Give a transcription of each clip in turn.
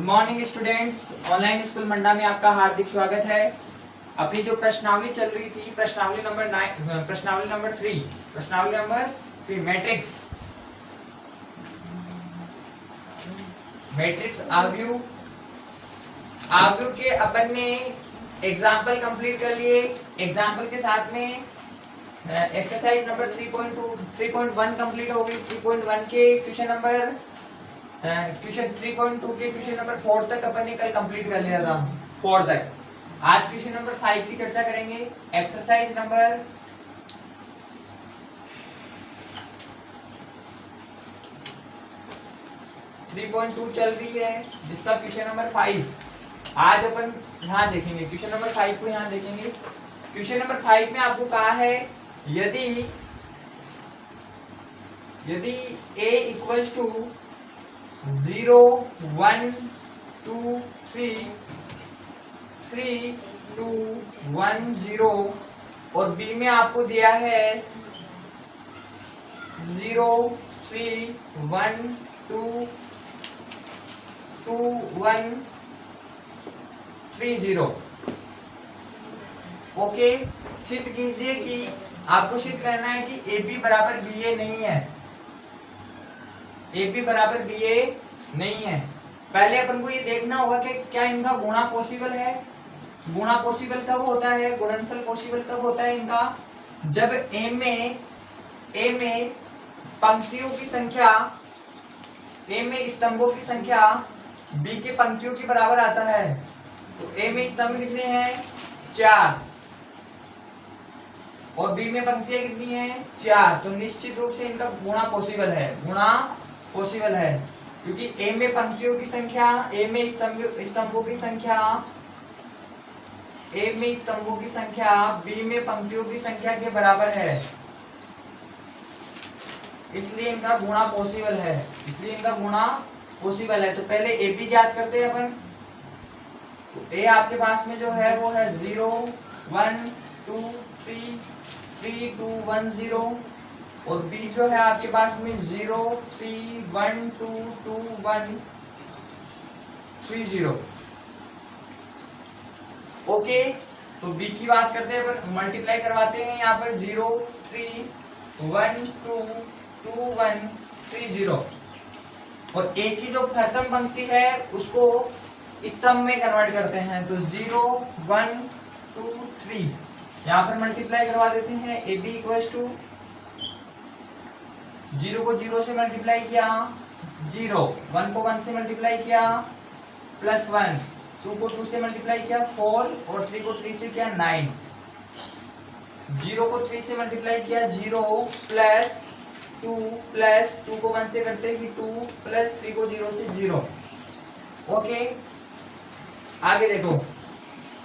Good morning students, online school Manda में आपका हार्दिक स्वागत है। अपनी जो प्रश्नावली चल रही थी, प्रश्नावली नंबर 9, प्रश्नावली नंबर 3 मैट्रिक्स आव्यूह के अपन ने एग्जाम्पल कंप्लीट कर लिए। एग्जाम्पल के साथ में एक्सरसाइज नंबर 3.1 कंप्लीट हो गई। 3.1 के क्वेश्चन 3.2 के क्वेश्चन नंबर 4 तक अपन ने कल कंप्लीट कर लिया था, 4 तक। आज क्वेश्चन नंबर 5 की चर्चा करेंगे। एक्सरसाइज नंबर 3.2 चल रही है, जिसका क्वेश्चन नंबर 5 आज अपन यहाँ देखेंगे। क्वेश्चन नंबर 5 को यहाँ देखेंगे। क्वेश्चन नंबर 5 में आपको कहा है यदि a इक्वल्स टू 0 1 2 3 3 2 1 0 और b में आपको दिया है 0 3 1 2 2 1 3 0। ओके, सिद्ध कीजिए कि आपको सिद्ध करना है कि AB बराबर BA नहीं है। AB बराबर BA नहीं है। पहले अपन को ये देखना होगा कि क्या इनका गुणा पॉसिबल है। गुणा पॉसिबल कब होता है, गुणनफल पॉसिबल कब होता है इनका, जब A में पंक्तियों की संख्या, A में स्तंभों की संख्या B के पंक्तियों के बराबर आता है। तो A में स्तंभ कितने हैं, 4 और B में पंक्तियां कितनी हैं, 4। तो निश्चित रूप से इनका गुणा पॉसिबल है, गुणा पॉसिबल है, क्योंकि A में पंक्तियों की संख्या, A में स्तंभों की संख्या, A में स्तंभों की संख्या B में पंक्तियों की संख्या के बराबर है, इसलिए इनका गुणा पॉसिबल है, इसलिए इनका गुणा पॉसिबल है। तो पहले AB ज्ञात करते हैं अपन। तो A आपके पास में जो है वो है 0 1 2 3 3 2 1 0 और B जो है आपके पास में 0 3 1 2 2 1 3 0। ओके, तो B की बात करते हैं, पर मल्टीप्लाई करवाते हैं यहाँ पर 0 3 1 2 2 1 3 0 और A की जो प्रथम पंक्ति है उसको स्तंभ में कन्वर्ट करते हैं। तो 0 1 2 3 यहाँ पर मल्टीप्लाई करवा देते हैं। AB इक्वल्स टू 0 को 0 से मल्टीप्लाई किया 0, 1 को 1 से मल्टीप्लाई किया +1, 2 को 2 से मल्टीप्लाई किया 4 और 3 को 3 से किया 9, 0 को 3 से मल्टीप्लाई किया 0 प्लस 2 को 1 से करते हैं 2 प्लस 3 को 0 से 0। ओके, आगे देखो,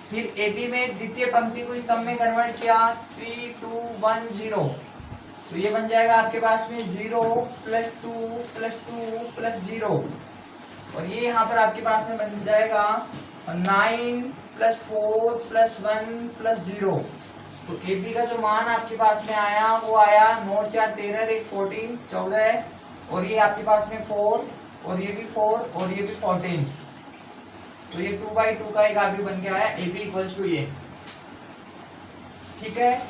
फिर AB में द्वितीय पंक्ति को स्तंभ में कन्वर्ट किया 3 2 1 0, तो ये बन जाएगा आपके पास में 0 प्लस 2 प्लस 2 प्लस 0 और ये यहाँ पर आपके पास में बन जाएगा 9 प्लस 4 प्लस 1 प्लस 0। तो AB का जो मान आपके पास में आया वो आया 9 4 13 1 14 14 और ये आपके पास में 4 और ये भी 4 और ये भी 14। तो ये 2/2 का एक आव्यूह बन के आया AB इक्वल्स टू ये। ठीक है,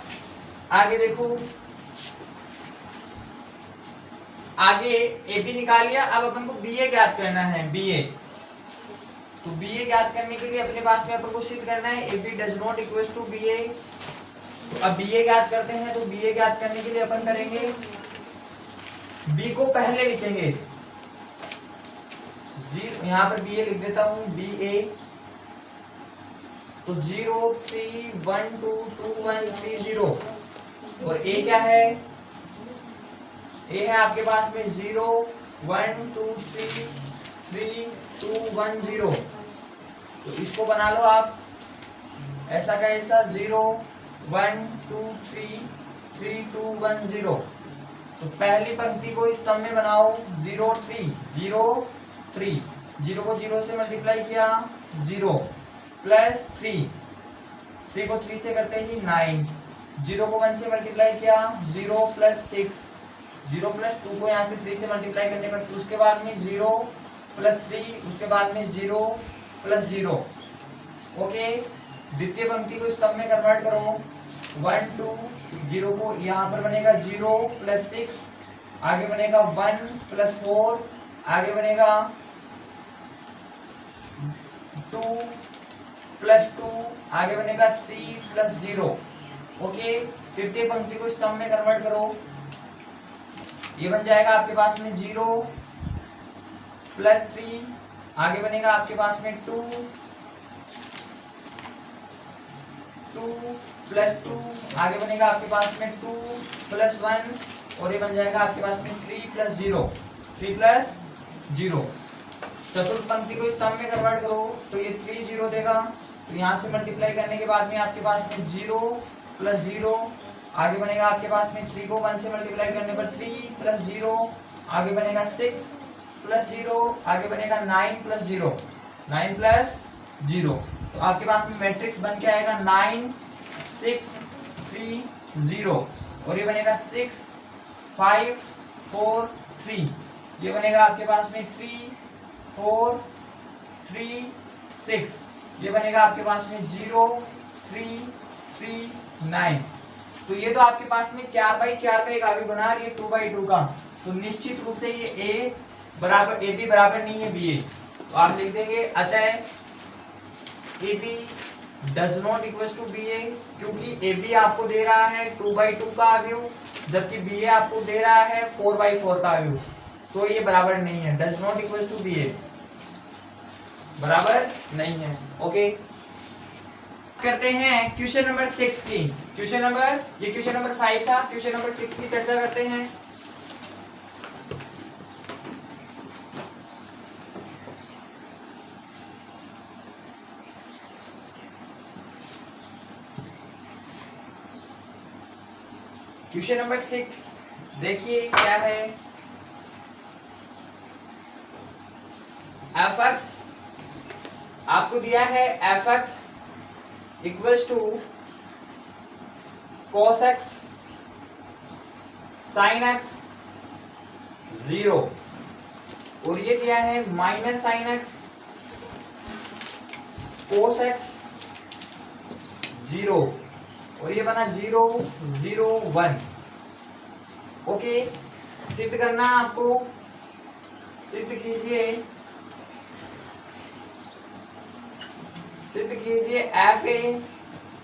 आगे देखो, आगे AB निकाल लिया, अब अपन को BA ज्ञात करना है। BA, तो BA ज्ञात करने के लिए अपने पास में अपन को सिद्ध करना है AB does not equals to BA। तो अब BA ज्ञात करते हैं। तो BA ज्ञात करने के लिए अपन करेंगे, B को पहले लिखेंगे, यहाँ पर BA लिख देता हूं, BA। तो 0 3 1 2 2 1 3 0 और A क्या है, A है आपके पास में 0 1 2 3 3 2 1 0। तो इसको बना लो आप ऐसा का ऐसा 0 1 2 3 3 2 1 0। तो पहली पंक्ति को स्तंभ में बनाओ 0 3 0 3, 0 को 0 से मल्टीप्लाई किया 0 प्लस 3, 3 को 3 से करते हैं 9, 0 को 1 से मल्टीप्लाई किया 0 प्लस 6, 0 प्लस 2 को यहाँ से 3 से मल्टीप्लाई करने पर उसके बाद में 0 प्लस 3, उसके बाद में 0 प्लस 0। ओके, द्वितीय पंक्ति को स्तंभ में कन्वर्ट करो, 1 2 0 को यहाँ पर बनेगा 0 प्लस 6, आगे बनेगा 1 प्लस 4, आगे बनेगा 2 प्लस 2, आगे बनेगा 3 प्लस 0। ओके, तृतीय पंक्ति को स्तंभ में कन्वर्ट करो, ये बन जाएगा आपके पास में 0 प्लस 3, आगे बनेगा आपके पास में 2 प्लस 2, आगे बनेगा आपके पास में 2 प्लस 1, और ये बन जाएगा आपके पास में 3 प्लस 0। चतुर्थ पंक्ति को स्तंभ में कन्वर्ट करो तो ये 3 0 देगा, तो यहाँ से मल्टीप्लाई करने के बाद में आपके पास में 0 प्लस 0, आगे बनेगा आपके पास में 3 को 1 से मल्टीप्लाई करने पर 3 प्लस 0, आगे बनेगा 6 प्लस 0, आगे बनेगा 9 प्लस 0। तो आपके पास में मैट्रिक्स बन के आएगा 9 6 3 0, और ये बनेगा 6 5 4 3, ये बनेगा आपके पास में 3 4 3 6, ये बनेगा आपके पास में 0 3 3 9। तो ये तो आपके पास में 4/4 का एक आव्यूह बना रही है 2/2 का, तो निश्चित रूप से ये ए बी बराबर नहीं है बी ए। तो आप लिख देंगे अतः A B does not equal to B A, क्योंकि ए बी आपको दे रहा है 2/2 का आव्यूह, जबकि बी ए आपको दे रहा है 4/4 का आव्यूह, तो ये बराबर नहीं है, does not equal to B A, बराबर नहीं है। ओके, करते हैं क्वेश्चन नंबर 6 की। क्वेश्चन नंबर 5 था, क्वेश्चन नंबर 6 की चर्चा करते हैं। क्वेश्चन नंबर 6 देखिए क्या है। एफ एक्स आपको दिया है, F X equals to cos X sine X 0, और ये दिया है minus sine X cos X 0, और ये बना 0 0 1। ओके, सिद्ध करना आपको, सिद्ध कीजिए F A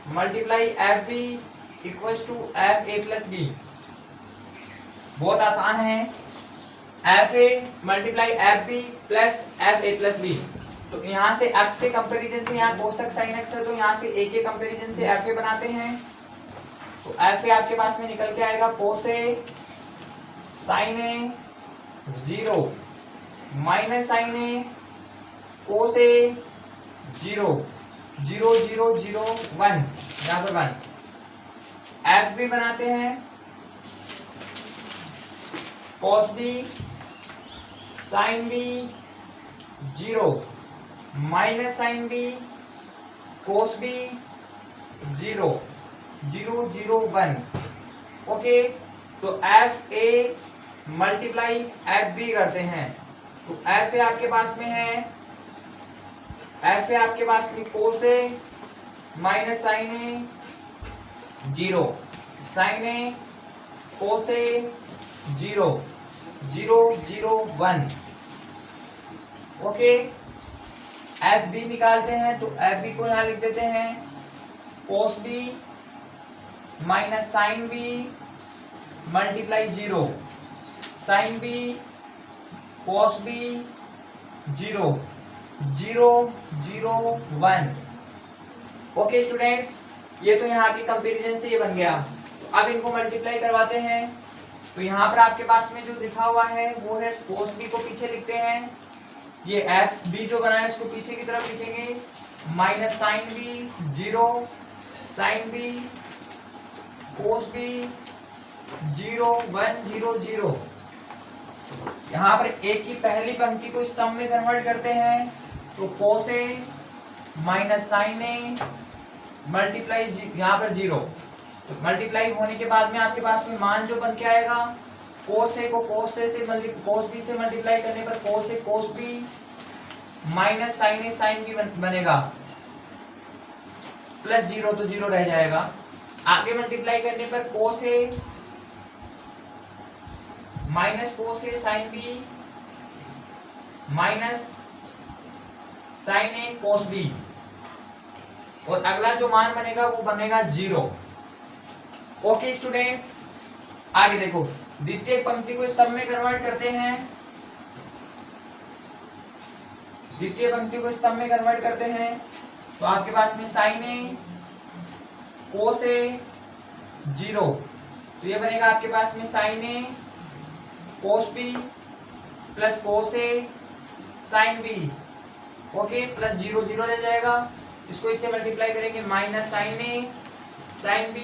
multiply F B equals to F A plus B. बहुत आसान है, F A multiply F B plus F A plus B. तो यहाँ से एक्स के कंपैरिजन से यहाँ कोस एक्स साइन एक्स है, तो यहाँ से ए के कंपैरिजन से एफ ए बनाते हैं, तो एफ ए आपके पास में निकल के आएगा कोस ए साइन ए 0 माइनस साइन ए कोस ए 0 0 0 0 1, यहाँ पर 1। एफ बी बनाते हैं, cos B sine B 0 minus sine B cos B 0 0 0 1। Okay, तो F A multiply F B करते हैं, तो एफ ए आपके पास में है, एफ ए आपके पास में कोस ए माइनस साइन ए 0 साइन ए कोस ए 0 0 0 1। ओके, एफ बी निकालते हैं, तो एफ बी को यहां लिख देते हैं cos B minus sine B multiply 0 sine B cos B 0 0 0 1। Okay students, ये तो यहाँ के कंपैरिजन से ये बन गया। तो अब इनको मल्टीप्लाई करवाते हैं, तो यहाँ पर आपके पास में जो लिखा हुआ है वो है कोस बी को पीछे लिखते हैं, ये एफ बी जो बना है इसको पीछे की तरफ लिखेंगे, minus sine B 0 sine B cos B 0 1 0 0। यहाँ पर ए की पहली पंक्ति को स्तंभ में कन्वर्ट करते हैं, तो कोस ए माइनस साइन ए मल्टीप्लाई यहाँ पर 0, तो मल्टीप्लाई होने के बाद में आपके पास में मान जो बन के आएगा cos A को cos B से मल्टीप्लाई करने पर cos A cos B minus sin A sin B बनेगा, प्लस 0 तो 0 रह जाएगा। आगे मल्टीप्लाई करने पर cos A minus cos A sin B minus sin A cos B, और अगला जो मान बनेगा वो बनेगा 0। ओके स्टूडेंट्स, आगे देखो, द्वितीय पंक्ति को स्तंभ में कन्वर्ट करते हैं। द्वितीय पंक्ति को स्तंभ में कन्वर्ट करते हैं तो आपके पास में sin A cos A 0, तो ये बनेगा आपके पास में sin A cos B plus cos A sin B, okay, plus 0 0 रह जाएगा। इसको इससे मल्टीप्लाई करेंगे, minus sin A sin B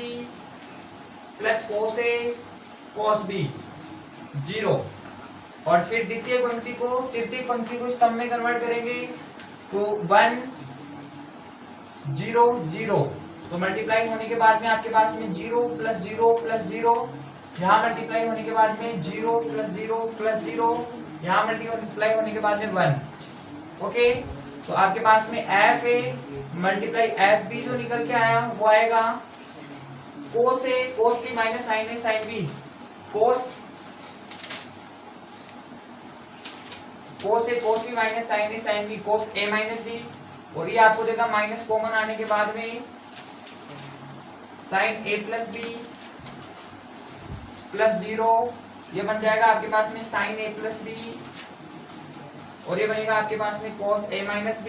plus cos A cos B 0, और फिर द्वितीय पंक्ति को तृतीय पंक्ति को स्तंभ में कन्वर्ट करेंगे तो 1 0 0, तो मल्टीप्लाई होने के बाद में आपके पास में 0 प्लस 0 प्लस 0, यहाँ मल्टीप्लाई होने के बाद में 0 प्लस 0 प्लस 0, यहाँ मल्टीप्लाई होने के बाद में 1। ओके, तो आपके पास में F A multiply F B जो निकल के आया वो आएगा cos A cos B minus sin A sin B, cos A cos B minus sin A sin B cos A minus B, और ये आपको देगा माइनस कॉमन आने के बाद में sin A plus B plus 0, ये बन जाएगा आपके पास में sin A प्लस B, और ये बनेगा आपके पास में cos A minus B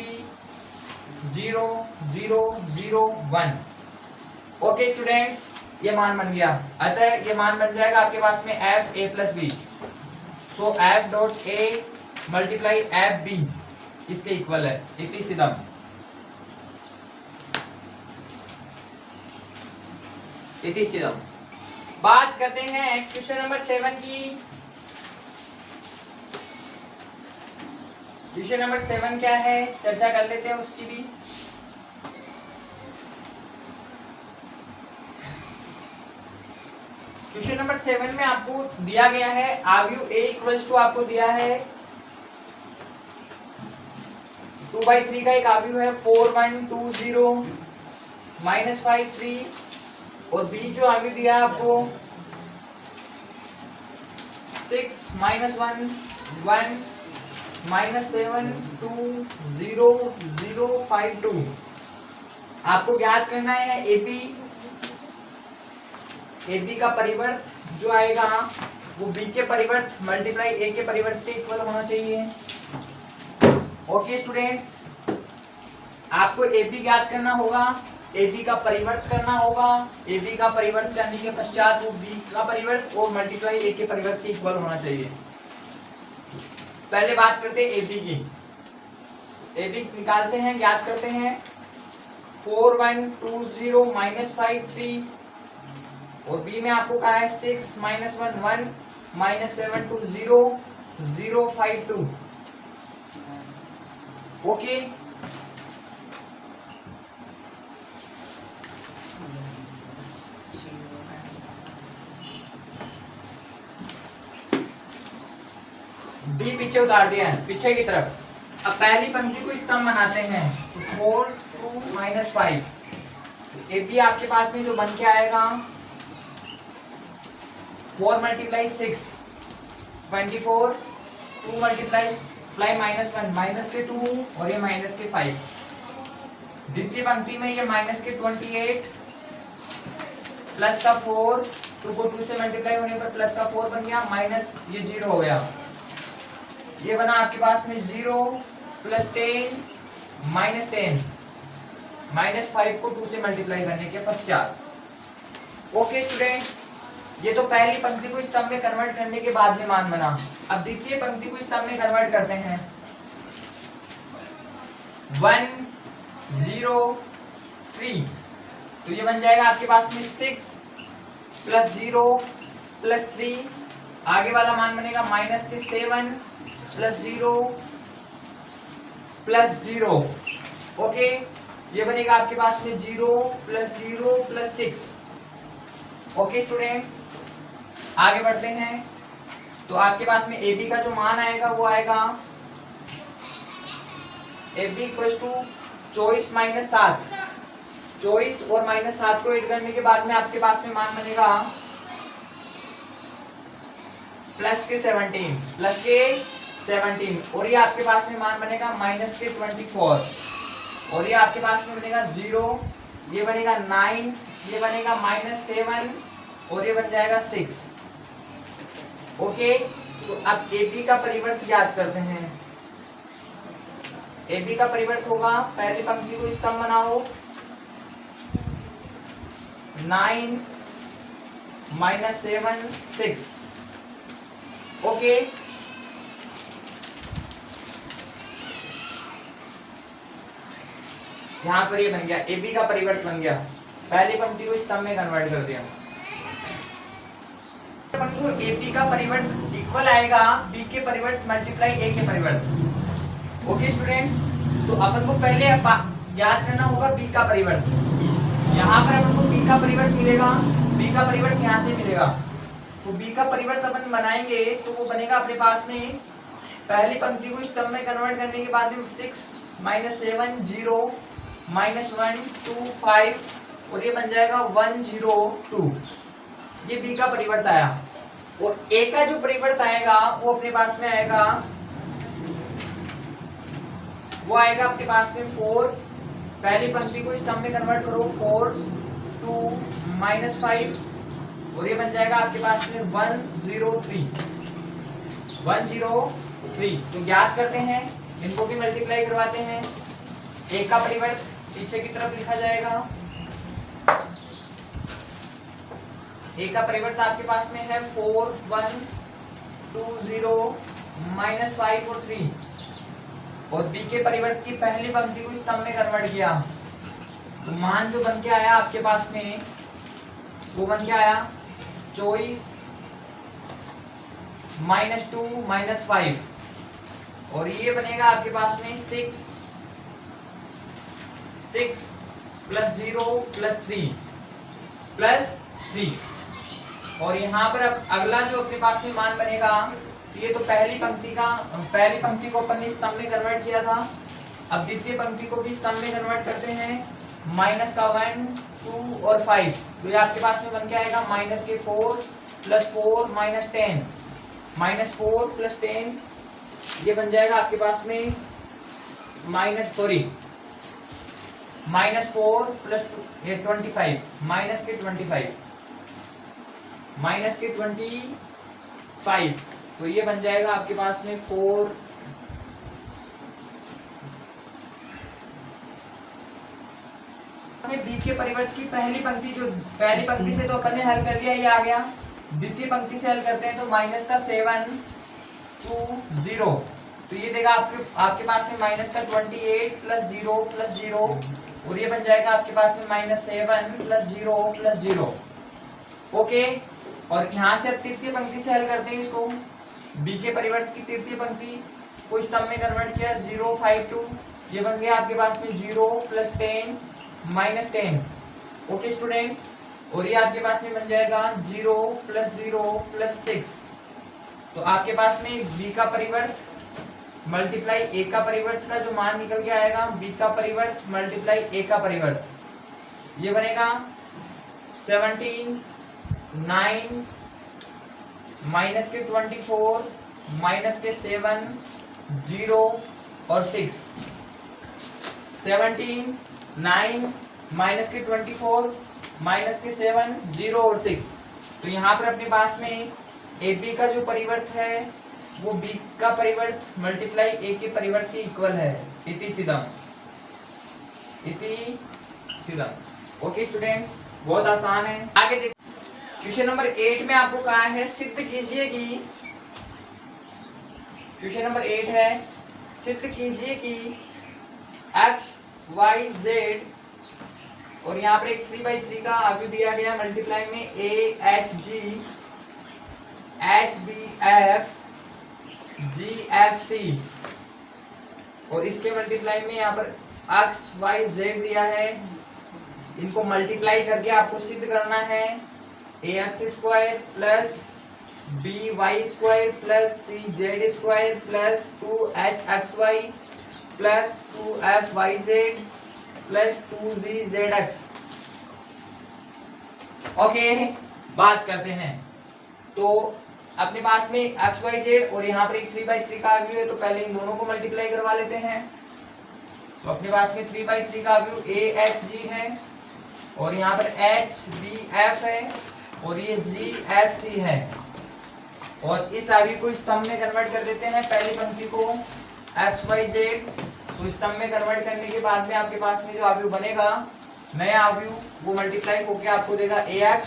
0 0 0 1। Okay students, ये मान बन गया, अतः ये मान बन जाएगा आपके पास में F A plus B, so F dot A multiply F B इसके इक्वल है, इति सिद्धम। इति सिद्धम। बात करते हैं क्वेश्चन नंबर 7 की। क्वेश्चन नंबर 7 क्या है, चर्चा कर लेते हैं उसकी भी। क्वेश्चन नंबर 7 में आपको दिया गया है आव्यूह A इक्वल्स टू आपको दिया है 2/3 का एक आव्यूह है 4 1 2 0 माइनस 5 3, और B जो आव्यूह दिया है आपको 6 माइनस 1 1 माइनस 7 2 0 0 5 2। आपको ज्ञात करना है AB का परिवर्त जो आएगा वो B के परिवर्त मल्टीप्लाई A के परिवर्त के इक्वल होना चाहिए। ओके स्टूडेंट्स, आपको AB ज्ञात करना होगा, AB का परिवर्त करना होगा, AB का परिवर्त करने के पश्चात वो B का परिवर्त और मल्टीप्लाई A के परिवर्त के इक्वल होना चाहिए। पहले बात करते हैं AB की। AB निकालते हैं, ज्ञात करते हैं 4 1 2 0 माइनस 5 3, और B में आपको कहा है 6 माइनस 1 1 माइनस 7 2 0 0 5 2। ओके, B पीछे उतार दिया है, पीछे की तरफ। अब पहली पंक्ति को स्तंभ बनाते हैं, 4 2 माइनस 5। AB आपके पास में जो बन के आएगा 4 मल्टीप्लाई 6 24, 2 मल्टीप्लाई माइनस 1 माइनस के 2, और ये माइनस के 5। द्वितीय पंक्ति में ये माइनस के 28 प्लस का 4, 2 को 2 से मल्टीप्लाई होने पर प्लस का 4 बन गया, माइनस ये 0 हो गया। ये बना आपके पास में 0 प्लस 10 माइनस 10 माइनस 5 को 2 से मल्टीप्लाई करने के पश्चात। ओके स्टूडेंट्स, ये तो पहली पंक्ति को स्तंभ में कन्वर्ट करने के बाद में मान बना। अब द्वितीय पंक्ति को स्तंभ में कन्वर्ट करते हैं 1 0 3, तो ये बन जाएगा आपके पास में 6 प्लस 0 प्लस 3, आगे वाला मान बनेगा माइनस के 7 प्लस 0 प्लस 0। ओके, ये बनेगा आपके पास में 0 प्लस 6। ओके स्टूडेंट्स, आगे बढ़ते हैं। तो आपके पास में AB का जो मान आएगा वो आएगा AB इक्वल टू 24 माइनस 7, 24 और माइनस 7 को ऐड करने के बाद में आपके पास में मान बनेगा प्लस के 17, प्लस के 17, और ये आपके पास में मान बनेगा माइनस के 24, और ये आपके पास में बनेगा 0, ये बनेगा 9, ये बनेगा माइनस 7, और ये बन जाएगा 6। ओके, तो अब AB का परिवर्त याद करते हैं। AB का परिवर्त होगा, पहली पंक्ति को स्तंभ बनाओ, 9 माइनस 7 6। ओके, यहां पर ये बन गया, AB का परिवर्त बन गया, पहली पंक्ति को स्तंभ में कन्वर्ट कर दिया। पंक्ति AB का परिवर्त इक्वल आएगा B के परिवर्त मल्टीप्लाई A के परिवर्त। ओके स्टूडेंट्स, तो अपन को पहले याद करना होगा B का परिवर्त। यहाँ पर अपन को B का परिवर्त मिलेगा, B का परिवर्त यहाँ से मिलेगा, तो B का परिवर्त अपन बनाएंगे तो वो बनेगा अपने पास में, पहली पंक्ति को स्तंभ में कन्वर्ट करने के बाद में 6 माइनस 7 0 माइनस 1 2 5, और ये बन जाएगा 1 0 2। ये B का परिवर्त आया, और A का जो परिवर्त आएगा वो अपने पास में आएगा, वो आएगा अपने पास में 4, पहली पंक्ति को स्तंभ में कन्वर्ट करो, 4 2 माइनस 5, और ये बन जाएगा आपके पास में 1 0 3, 1 0 3। तो याद करते हैं, इनको भी मल्टीप्लाई करवाते हैं। A का परिवर्त पीछे की तरफ लिखा जाएगा, A का परिवर्त आपके पास में है 4 1 2 0 माइनस 5 और 3, और B के परिवर्त की पहली पंक्ति को स्तंभ में कन्वर्ट किया, तो मान जो बन के आया आपके पास में वो बन के आया 24 माइनस 2 माइनस 5, और ये बनेगा आपके पास में 6 प्लस 0 प्लस 3 प्लस 3, और यहाँ पर अब अगला जो अपने पास में मान बनेगा, ये तो पहली पंक्ति को अपन ने स्तंभ में कन्वर्ट किया था, अब द्वितीय पंक्ति को भी स्तंभ में कन्वर्ट करते हैं, माइनस का 1 2 और 5, तो ये आपके पास में बन के आएगा माइनस के 4 प्लस 4 माइनस 10, माइनस 4 प्लस 10, ये बन जाएगा आपके पास में माइनस 4 प्लस 25, माइनस के 25, तो ये बन जाएगा आपके पास में 4 B के परिवर्त की पहली पंक्ति से तो अपन ने हल कर दिया, ये आ गया। द्वितीय पंक्ति से हल करते हैं तो माइनस का 7 2 0, तो ये देगा आपके पास में माइनस का 28 प्लस 0, और ये बन जाएगा आपके पास में माइनस 7 प्लस 0। ओके, और यहाँ से अब तृतीय पंक्ति से हल करते हैं इसको, B के परिवर्त की तृतीय पंक्ति को स्तंभ में कन्वर्ट किया, 0 5 2, ये बन गया आपके पास में 0 प्लस 10 माइनस 10। ओके स्टूडेंट्स, और ये आपके पास में बन जाएगा 0 प्लस 6, तो आपके पास में B का परिवर्त मल्टीप्लाई A का परिवर्त का जो मान निकल के आएगा, B का परिवर्त मल्टीप्लाई A का परिवर्त, ये बनेगा 17 9 माइनस के 24 माइनस के 7 0 और 6, 17 9 माइनस के 24 माइनस के 7 0 और 6, तो यहाँ पर अपने पास में AB का जो परिवर्त है वो B का परिवर्त मल्टीप्लाई A के परिवर्त के इक्वल है, इति सिद्धम। ओके स्टूडेंट्स, बहुत आसान है। आगे देखो, क्वेश्चन नंबर 8 में आपको कहा है सिद्ध कीजिए कि, क्वेश्चन नंबर 8 है सिद्ध कीजिए कि x y z, और यहाँ पर एक 3/3 का आव्यूह दिया गया मल्टीप्लाई में a h g h b f g f c, और इसके मल्टीप्लाई में यहाँ पर x y z दिया है, इनको मल्टीप्लाई करके आपको सिद्ध करना है ax square plus B Y square plus C Z square plus 2h(xy) plus 2f(yz) plus 2z(zx). Okay, बात करते हैं। तो अपने पास में x,y,z और यहाँ पर एक 3/3 का व्यू है, तो पहले इन दोनों को मल्टीप्लाई करवा लेते हैं। तो अपने पास में 3/3 का व्यू AXG है और यहाँ पर HBF है और ये GFC है। और इस आव्यूह को स्तंभ में कन्वर्ट कर देते हैं। पहली पंक्ति को XYZ, तो स्तंभ में कन्वर्ट करने के बाद में आपके पास में जो आव्यूह बनेगा, नया आव्यूह, वो मल्टीप्लाई होकर आपको देगा AX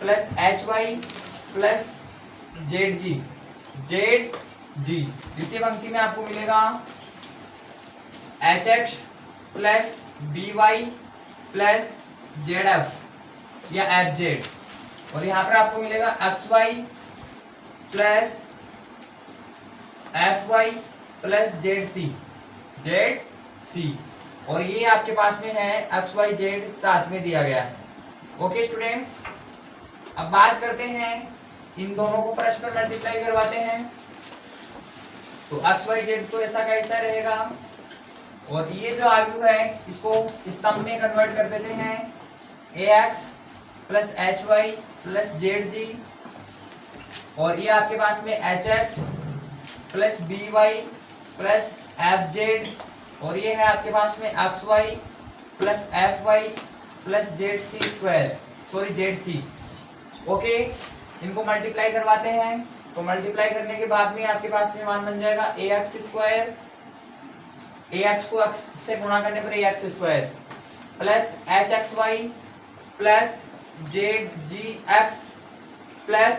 plus HY plus ZG। द्वितीय पंक्ति में आपको मिलेगा HX plus BY plus ZF या FZ, और यहाँ पर आपको मिलेगा XY plus FY plus ZC। और ये आपके पास में है XYZ साथ में दिया गया है। ओके स्टूडेंट्स, अब बात करते हैं, इन दोनों को परस्पर मल्टीप्लाई करवाते हैं। तो XYZ तो ऐसा कैसा रहेगा, और ये जो आव्यूह है इसको स्तंभ में कन्वर्ट कर देते हैं। AX plus HY plus ZG, और ये आपके पास में HX plus BY plus FZ, और ये है आपके पास में XY plus FY plus ZC। Okay, इनको मल्टीप्लाई करवाते हैं। तो मल्टीप्लाई करने के बाद में आपके पास में मान बन जाएगा AX स्क्वायर, AX को x से गुणा करने पर AX square plus HXY plus ZGX plus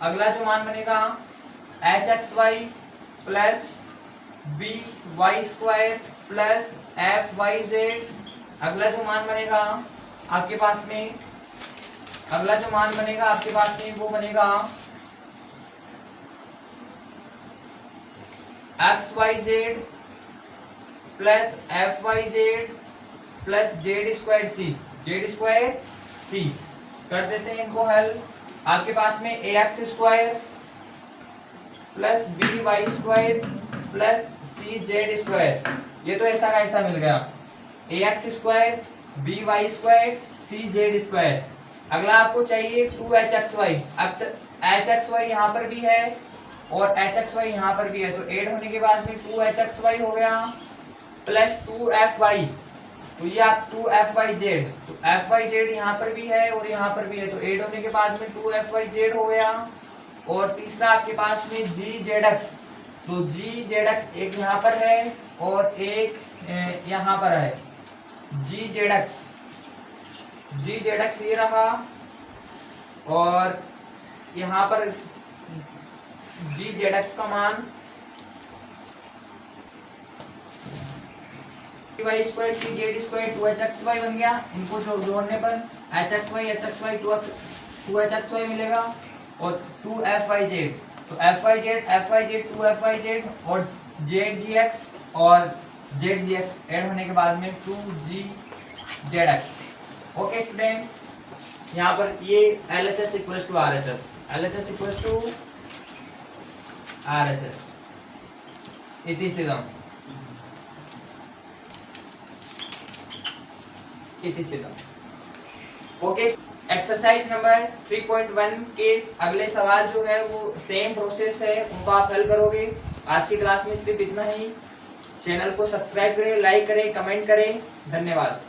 अगला जो मान बनेगा HXY plus BY square plus FYZ। अगला जो मान बनेगा आपके पास में, वो बनेगा XYZ plus FYZ plus Z²C। कर देते हैं इनको हल। आपके पास में AX square plus BY square plus CZ², ये तो ऐसा का ऐसा मिल गया। AX square BY square CZ²। अगला आपको चाहिए 2HXY। HXY यहाँ पर भी है और HXY यहाँ पर भी है, तो ऐड होने के बाद में 2HXY हो गया प्लस 2FY, तो ये आप 2FYZ, तो FYZ यहाँ पर भी है और यहाँ पर भी है, तो ऐड होने के बाद में 2FYZ हो गया। और तीसरा आपके पास में GZX, तो GZX एक यहाँ पर है और एक यहाँ पर है। GZX ये रहा, और यहाँ पर GZX का मान y square CZ square 2HXY बन गया। इनको जोड़ने पर HXY 2HXY मिलेगा और 2FYZ, तो FYZ 2FYZ और ZGX और ZGX ऐड होने के बाद में 2GZX। ओके स्टूडेंट्स, यहाँ पर ये LHS इक्वल्स टू RHS इति सिद्धम। ओके, एक्सरसाइज नंबर 3.1 के अगले सवाल जो है वो सेम प्रोसेस है, उनको आप हल करोगे। आज की क्लास में सिर्फ इतना ही। चैनल को सब्सक्राइब करें, लाइक करें, कमेंट करें। धन्यवाद।